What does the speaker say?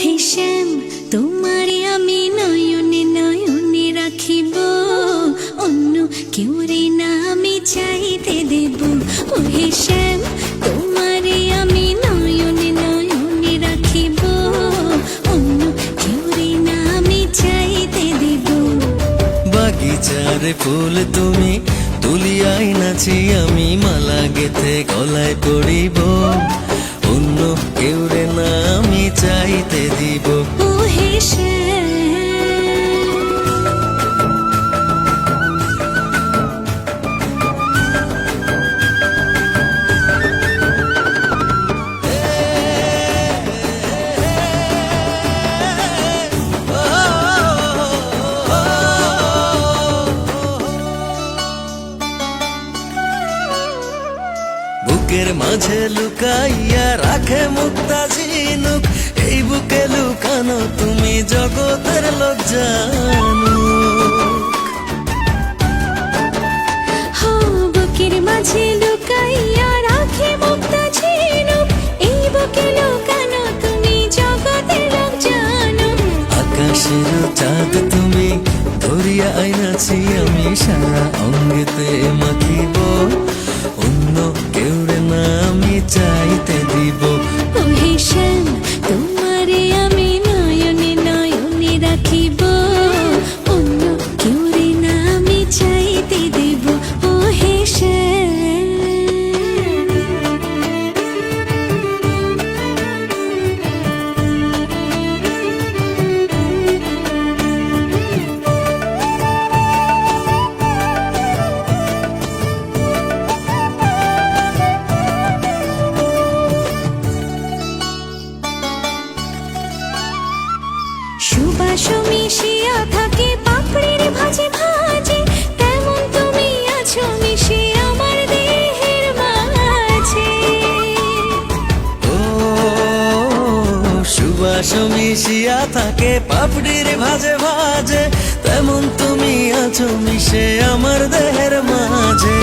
হে শ্যাম, তোমারে আমি নয়নে নয়নে রাখিব, অন্য কেউ রে না আমি চাইতে দেব। ও হে শ্যাম, তোমারে আমি নয়নে নয়নে রাখিব, অন্য কেউ রে না আমি চাইতে দেব। বাগিচার ফুল তুমি তুলিয়াই নাচি আমি মালা গেথে গলায় পড়িব, অন্য কেউ রে না আমি চাইতে দিব। ও হে শ্যাম, বুকের মাঝে লুকাইয়া রাখে মুক্তা ঝিনুক, এই বুকে লুকানো তুমি জগতের লোক জানো। বুকের মাঝে লুকাইয়া রাখে মুক্তা ঝিনুক, এই বুকে লুকানো তুমি জগতের লোক জানো। আকাশের চাঁদ তুমি ধরিয়া আইনাছি আমি সারা অঙ্গেতে মাখিব, অন্য কেউ রে না আমি চাইতে দিব। ও হে শ্যাম, তোমারে আমি নয়নে নয়নে রাখিব, অন্য কেউ রে না আমি চাইতে দেব। ও হে শ্যাম, সুবাস মিশিয়া থাকে পাপড়ির ভাজে ভাজে, তেমন তুমি আছো মিশে আমার দেহের মাঝে। ও সুবাস মিশিয়া থাকে পাপড়ির ভাজে ভাজে, তেমন তুমি আছো মিশে আমার দেহের মাঝে।